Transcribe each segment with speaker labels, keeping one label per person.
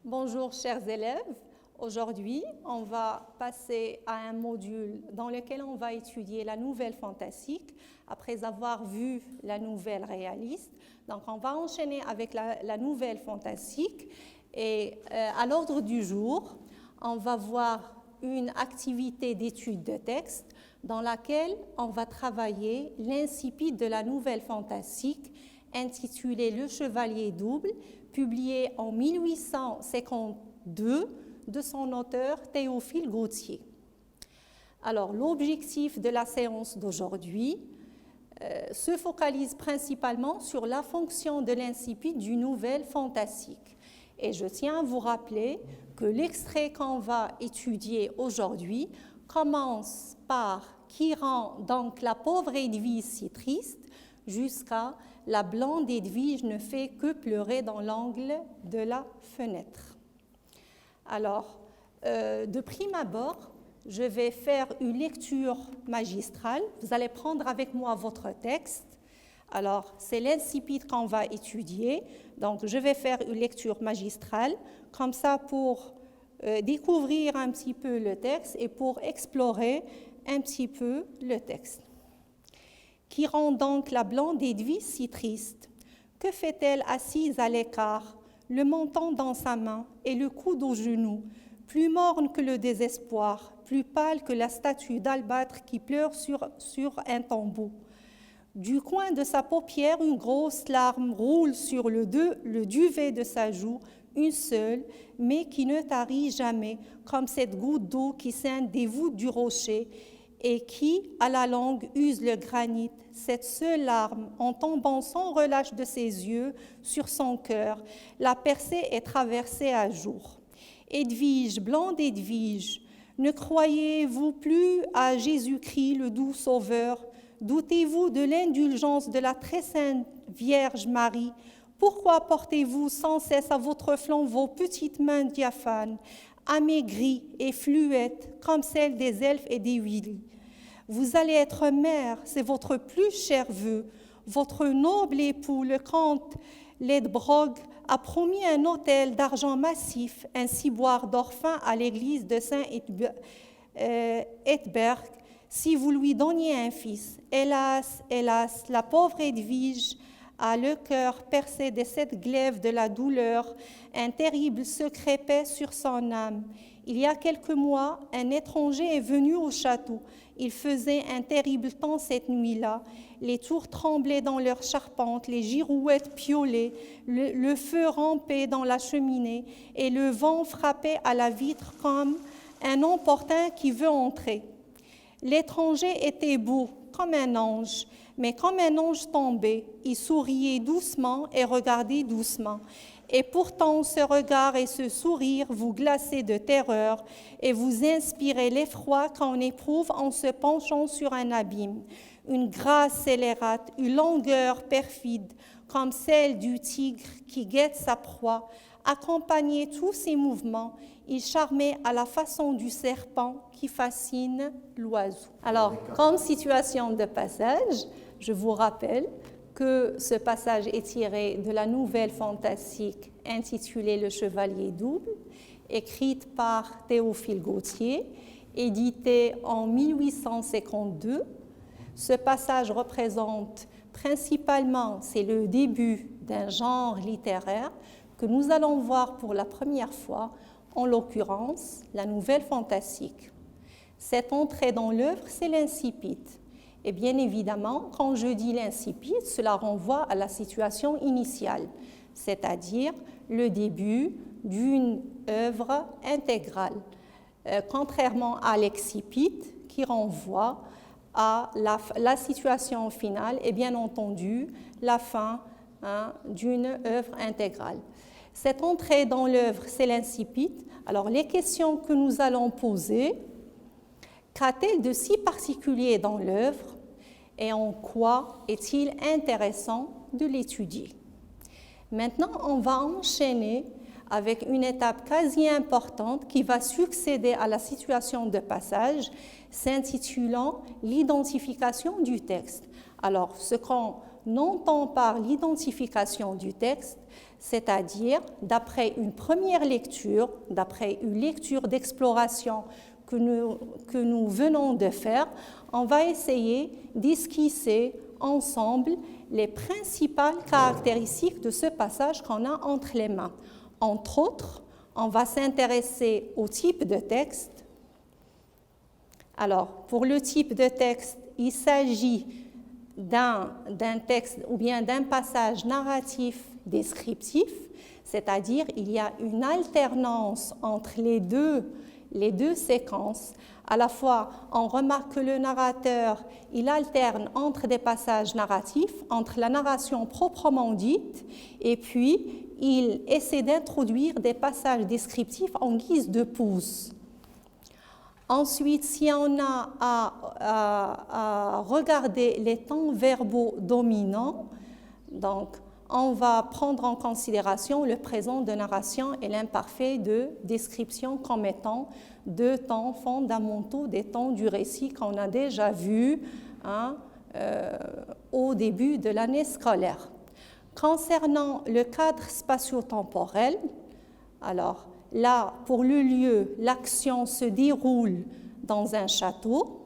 Speaker 1: Bonjour chers élèves, aujourd'hui on va passer à un module dans lequel on va étudier la nouvelle fantastique après avoir vu la nouvelle réaliste. Donc on va enchaîner avec la nouvelle fantastique et à l'ordre du jour, on va voir une activité d'étude de texte dans laquelle on va travailler l'incipit de la nouvelle fantastique intitulée Le Chevalier double, publié en 1852 de son auteur Théophile Gautier. Alors, l'objectif de la séance d'aujourd'hui se focalise principalement sur la fonction de l'incipit du nouvelle fantastique. Et je tiens à vous rappeler que l'extrait qu'on va étudier aujourd'hui commence par « Qui rend donc la pauvre Edwige si triste ?» jusqu'à « La blonde Edwige ne fait que pleurer dans l'angle de la fenêtre ». Alors, de prime abord, je vais faire une lecture magistrale. Vous allez prendre avec moi votre texte. Alors, c'est l'incipit qu'on va étudier. Donc, je vais faire une lecture magistrale, comme ça pour découvrir un petit peu le texte et pour explorer un petit peu le texte. Qui rend donc la blonde Edwige si triste? Que fait-elle assise à l'écart, le menton dans sa main et le coude au genou, plus morne que le désespoir, plus pâle que la statue d'albâtre qui pleure sur un tombeau? Du coin de sa paupière, une grosse larme roule sur le duvet de sa joue, une seule, mais qui ne tarit jamais, comme cette goutte d'eau qui scinde des voûtes du rocher et qui, à la longue, use le granit, cette seule larme, en tombant sans relâche de ses yeux sur son cœur, la percée est traversée à jour. Edwige, blonde Edwige, ne croyez-vous plus à Jésus-Christ, le doux Sauveur? Doutez-vous de l'indulgence de la très sainte Vierge Marie? Pourquoi portez-vous sans cesse à votre flanc vos petites mains diaphanes, amaigries et fluettes, comme celles des elfes et des Willy? Vous allez être mère, c'est votre plus cher vœu. Votre noble époux, le comte Ledbrog, a promis un autel d'argent massif, un ciboire d'or fin à l'église de Saint-Edberg, si vous lui donniez un fils. Hélas, hélas, la pauvre Edwige a le cœur percé de cette glaive de la douleur, un terrible secret pèse sur son âme. Il y a quelques mois, un étranger est venu au château. Il faisait un terrible temps cette nuit-là. Les tours tremblaient dans leurs charpentes, les girouettes piaulaient, le feu rampait dans la cheminée et le vent frappait à la vitre comme un importun qui veut entrer. L'étranger était beau, comme un ange, mais comme un ange tombé, il souriait doucement et regardait doucement. Et pourtant, ce regard et ce sourire vous glaçaient de terreur et vous inspiraient l'effroi qu'on éprouve en se penchant sur un abîme. Une grâce scélérate, une longueur perfide, comme celle du tigre qui guette sa proie, accompagnait tous ses mouvements. Il charmait à la façon du serpent qui fascine l'oiseau. Alors, comme situation de passage, je vous rappelle que ce passage est tiré de la nouvelle fantastique intitulée Le Chevalier double, écrite par Théophile Gautier, éditée en 1852. Ce passage représente principalement, c'est le début d'un genre littéraire que nous allons voir pour la première fois, en l'occurrence, la nouvelle fantastique. Cette entrée dans l'œuvre, c'est l'incipit. Et bien évidemment, quand je dis l'incipit, cela renvoie à la situation initiale, c'est-à-dire le début d'une œuvre intégrale, contrairement à l'excipit qui renvoie à la situation finale et bien entendu la fin d'une œuvre intégrale. Cette entrée dans l'œuvre, c'est l'incipit. Alors les questions que nous allons poser, qu'a-t-elle de si particulier dans l'œuvre et en quoi est-il intéressant de l'étudier? Maintenant, on va enchaîner avec une étape quasi importante qui va succéder à la situation de passage, s'intitulant l'identification du texte. Alors, ce qu'on non tant par l'identification du texte, c'est-à-dire d'après une première lecture, d'après une lecture d'exploration que nous venons de faire, on va essayer d'esquisser ensemble les principales caractéristiques de ce passage qu'on a entre les mains. Entre autres, on va s'intéresser au type de texte. Alors, pour le type de texte, il s'agit d'un texte ou bien d'un passage narratif descriptif, c'est-à-dire il y a une alternance entre les deux séquences. À la fois, on remarque que le narrateur, il alterne entre des passages narratifs, entre la narration proprement dite, et puis il essaie d'introduire des passages descriptifs en guise de pouce. Ensuite, si on a à regarder les temps verbaux dominants, donc on va prendre en considération le présent de narration et l'imparfait de description comme étant deux temps fondamentaux des temps du récit qu'on a déjà vus au début de l'année scolaire. Concernant le cadre spatio-temporel, alors là, pour le lieu, l'action se déroule dans un château.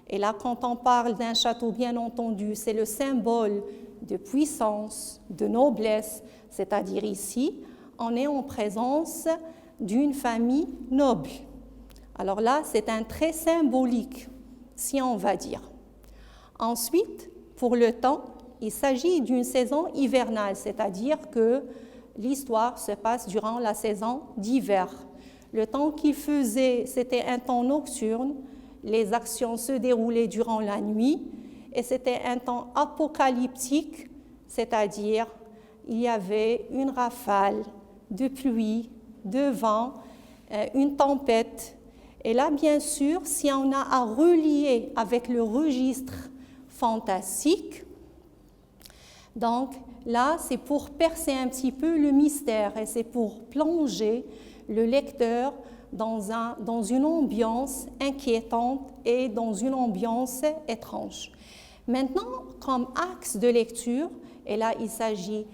Speaker 1: Et là, quand on parle d'un château, bien entendu, c'est le symbole de puissance, de noblesse, c'est-à-dire ici, on est en présence d'une famille noble. Alors là, c'est un trait symbolique, si on va dire. Ensuite, pour le temps, il s'agit d'une saison hivernale, c'est-à-dire que l'histoire se passe durant la saison d'hiver. Le temps qu'il faisait, c'était un temps nocturne, les actions se déroulaient durant la nuit, et c'était un temps apocalyptique, c'est-à-dire il y avait une rafale de pluie, de vent, une tempête. Et là, bien sûr, si on a à relier avec le registre fantastique, donc là, c'est pour percer un petit peu le mystère et c'est pour plonger le lecteur dans une ambiance inquiétante et dans une ambiance étrange. Maintenant, comme axe de lecture, et là, il s'agit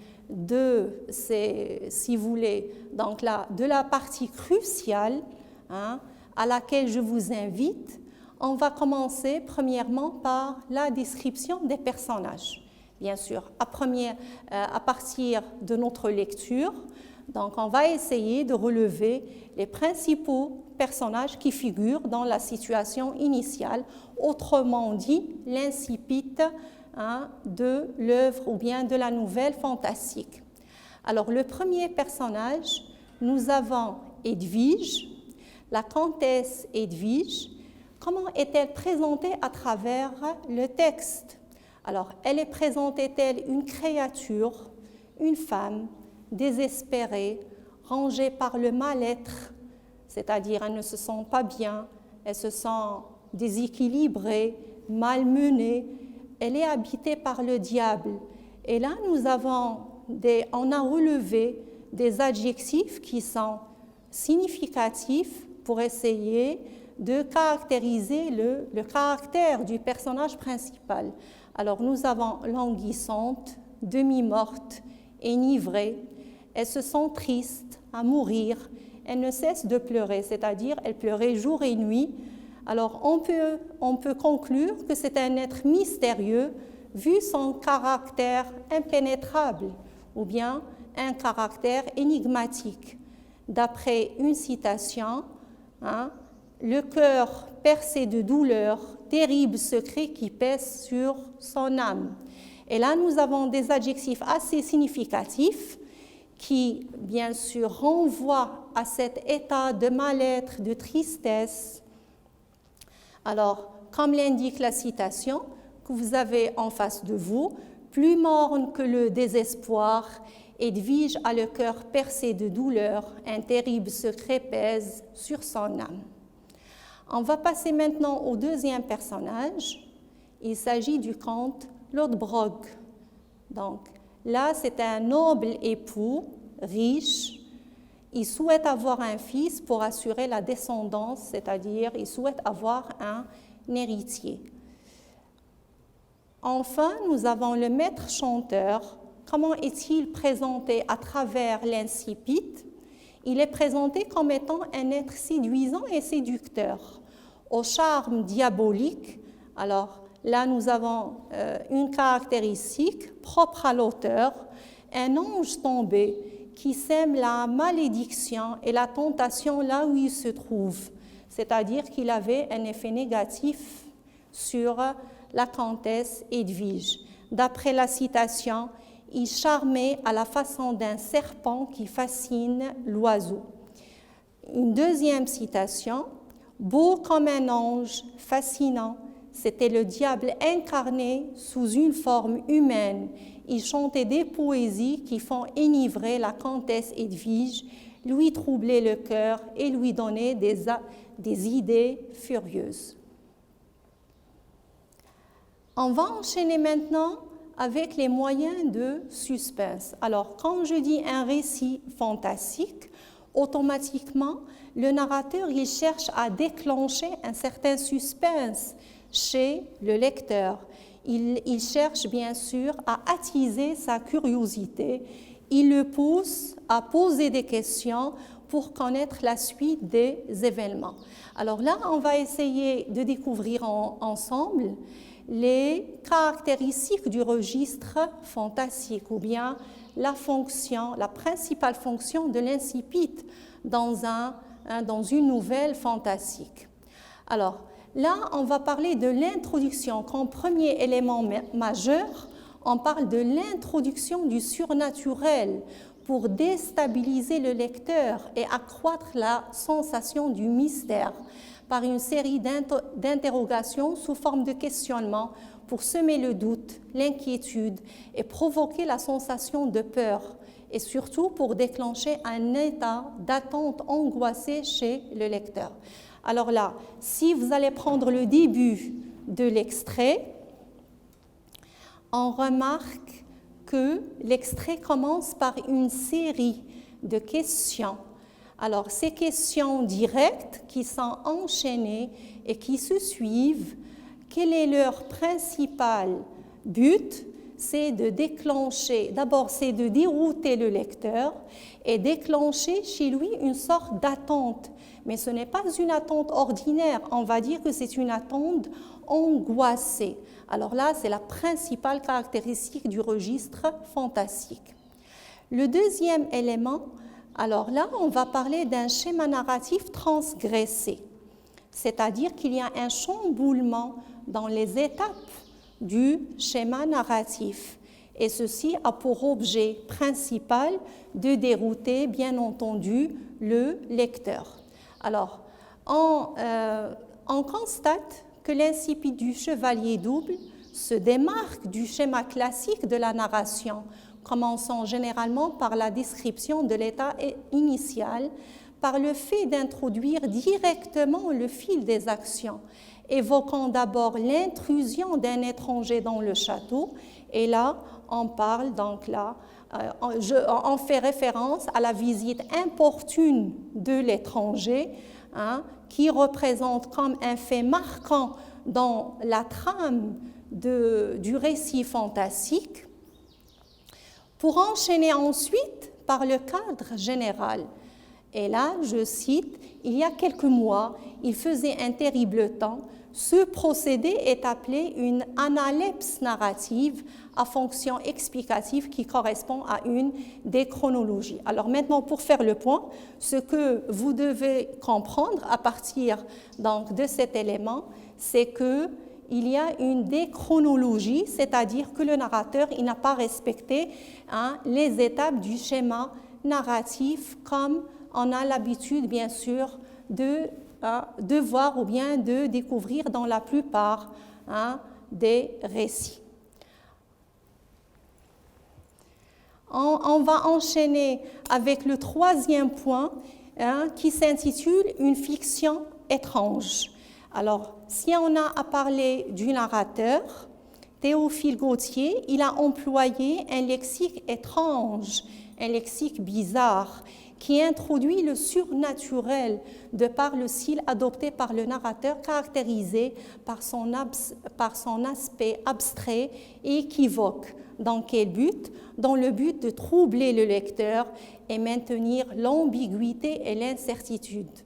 Speaker 1: si vous voulez, donc là, de la partie cruciale à laquelle je vous invite, on va commencer premièrement par la description des personnages. Bien sûr, à partir de notre lecture, donc on va essayer de relever les principaux personnages qui figurent dans la situation initiale, autrement dit l'incipit de l'œuvre ou bien de la nouvelle fantastique. Alors le premier personnage, nous avons Edwige, la comtesse Edwige. Comment est-elle présentée à travers le texte ? Alors, elle est présentée telle une créature, une femme désespérée, rongée par le mal-être, c'est-à-dire elle ne se sent pas bien, elle se sent déséquilibrée, malmenée, elle est habitée par le diable. Et là, on a relevé des adjectifs qui sont significatifs pour essayer de caractériser le caractère du personnage principal. Alors, nous avons languissante, demi-morte, enivrée. Elle se sent triste, à mourir. Elle ne cesse de pleurer, c'est-à-dire elle pleurait jour et nuit. Alors, on peut conclure que c'est un être mystérieux vu son caractère impénétrable ou bien un caractère énigmatique. D'après une citation, le cœur percé de douleur, terrible secret qui pèse sur son âme. Et là, nous avons des adjectifs assez significatifs qui, bien sûr, renvoient à cet état de mal-être, de tristesse. Alors, comme l'indique la citation que vous avez en face de vous, plus morne que le désespoir, Edwige a le cœur percé de douleur, un terrible secret pèse sur son âme. On va passer maintenant au deuxième personnage. Il s'agit du comte Lodbrog. Donc là, c'est un noble époux, riche. Il souhaite avoir un fils pour assurer la descendance, c'est-à-dire il souhaite avoir un héritier. Enfin, nous avons le maître chanteur. Comment est-il présenté à travers l'incipit? Il est présenté comme étant un être séduisant et séducteur, au charme diabolique. Alors là, nous avons une caractéristique propre à l'auteur, un ange tombé qui sème la malédiction et la tentation là où il se trouve, c'est-à-dire qu'il avait un effet négatif sur la comtesse Edwige. D'après la citation, il charmait à la façon d'un serpent qui fascine l'oiseau. Une deuxième citation, beau comme un ange, fascinant, c'était le diable incarné sous une forme humaine. Il chantait des poésies qui font enivrer la comtesse Edwige, lui troubler le cœur et lui donner des idées furieuses. On va enchaîner maintenant avec les moyens de suspense. Alors, quand je dis un récit fantastique, automatiquement, le narrateur il cherche à déclencher un certain suspense chez le lecteur. Il cherche bien sûr à attiser sa curiosité. Il le pousse à poser des questions pour connaître la suite des événements. Alors là, on va essayer de découvrir ensemble les caractéristiques du registre fantastique ou bien la principale fonction de l'incipit dans une nouvelle fantastique. Alors là, on va parler de l'introduction. Comme premier élément majeur, on parle de l'introduction du surnaturel pour déstabiliser le lecteur et accroître la sensation du mystère par une série d'interrogations sous forme de questionnement pour semer le doute, l'inquiétude et provoquer la sensation de peur et surtout pour déclencher un état d'attente angoissée chez le lecteur. Alors là, si vous allez prendre le début de l'extrait, on remarque que l'extrait commence par une série de questions. Alors, ces questions directes qui sont enchaînées et qui se suivent, quel est leur principal but? C'est de déclencher, d'abord c'est de dérouter le lecteur et déclencher chez lui une sorte d'attente. Mais ce n'est pas une attente ordinaire, on va dire que c'est une attente angoissée. Alors là, c'est la principale caractéristique du registre fantastique. Le deuxième élément, alors là, on va parler d'un schéma narratif transgressé, c'est-à-dire qu'il y a un chamboulement dans les étapes du schéma narratif. Et ceci a pour objet principal de dérouter, bien entendu, le lecteur. Alors, on constate que l'incipit du chevalier double se démarque du schéma classique de la narration, commençant généralement par la description de l'état initial, par le fait d'introduire directement le fil des actions, évoquant d'abord l'intrusion d'un étranger dans le château, et là, on parle donc là, on fait référence à la visite importune de l'étranger, qui représente comme un fait marquant dans la trame du récit fantastique, pour enchaîner ensuite par le cadre général. Et là, je cite, « Il y a quelques mois, il faisait un terrible temps. Ce procédé est appelé une analepse narrative à fonction explicative qui correspond à une déchronologie. » Alors maintenant, pour faire le point, ce que vous devez comprendre à partir donc, de cet élément, c'est qu'il y a une déchronologie, c'est-à-dire que le narrateur il n'a pas respecté les étapes du schéma narratif comme on a l'habitude, bien sûr, de voir ou bien de découvrir dans la plupart des récits. On va enchaîner avec le troisième point qui s'intitule « Une fiction étrange ». Alors, si on a à parler du narrateur, Théophile Gautier, il a employé un lexique étrange, un lexique bizarre, qui introduit le surnaturel de par le style adopté par le narrateur, caractérisé par son aspect abstrait et équivoque. Dans quel but? Dans le but de troubler le lecteur et maintenir l'ambiguïté et l'incertitude.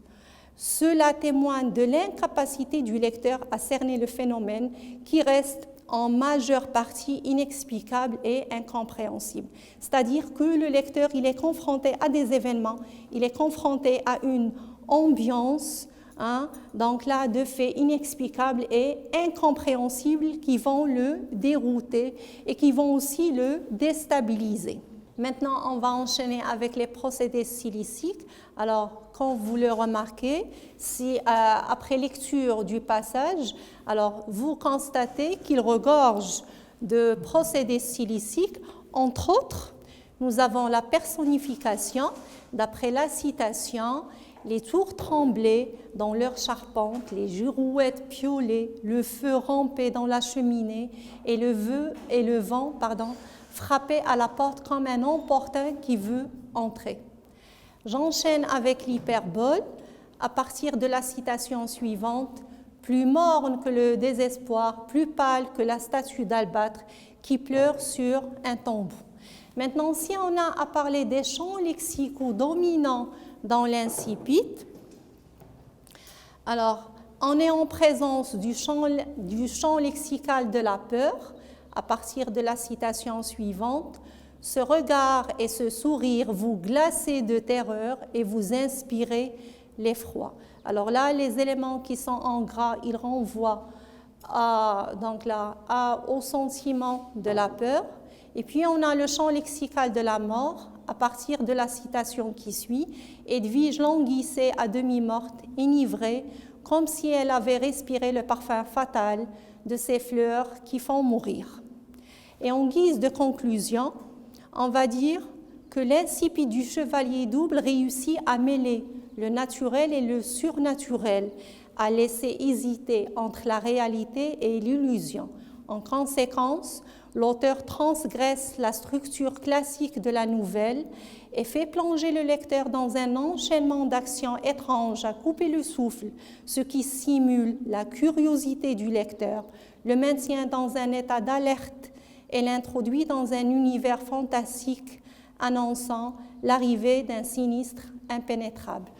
Speaker 1: Cela témoigne de l'incapacité du lecteur à cerner le phénomène qui reste en majeure partie inexplicable et incompréhensible. C'est-à-dire que le lecteur, il est confronté à des événements, il est confronté à une ambiance, donc là, de faits inexplicables et incompréhensibles qui vont le dérouter et qui vont aussi le déstabiliser. Maintenant, on va enchaîner avec les procédés stylistiques. Alors, quand vous le remarquez, si après lecture du passage, alors vous constatez qu'il regorge de procédés stylistiques. Entre autres, nous avons la personnification, d'après la citation, les tours tremblaient dans leur charpente, les girouettes piaulaient, le feu rampait dans la cheminée et le vent frappait à la porte comme un importun qui veut entrer. J'enchaîne avec l'hyperbole à partir de la citation suivante. Plus morne que le désespoir, plus pâle que la statue d'albâtre qui pleure sur un tombeau. Maintenant, si on a à parler des champs lexicaux dominants dans l'incipit, alors on est en présence du champ lexical de la peur à partir de la citation suivante. Ce regard et ce sourire vous glacez de terreur et vous inspirez l'effroi. Alors là, les éléments qui sont en gras, ils renvoient au sentiment de la peur. Et puis, on a le champ lexical de la mort à partir de la citation qui suit. Edwige languissait à demi-morte, enivrée, comme si elle avait respiré le parfum fatal de ces fleurs qui font mourir. Et en guise de conclusion, on va dire que l'incipit du chevalier double réussit à mêler le naturel et le surnaturel, à laisser hésiter entre la réalité et l'illusion. En conséquence, l'auteur transgresse la structure classique de la nouvelle et fait plonger le lecteur dans un enchaînement d'actions étranges à couper le souffle, ce qui simule la curiosité du lecteur, le maintient dans un état d'alerte et l'introduit dans un univers fantastique annonçant l'arrivée d'un sinistre impénétrable.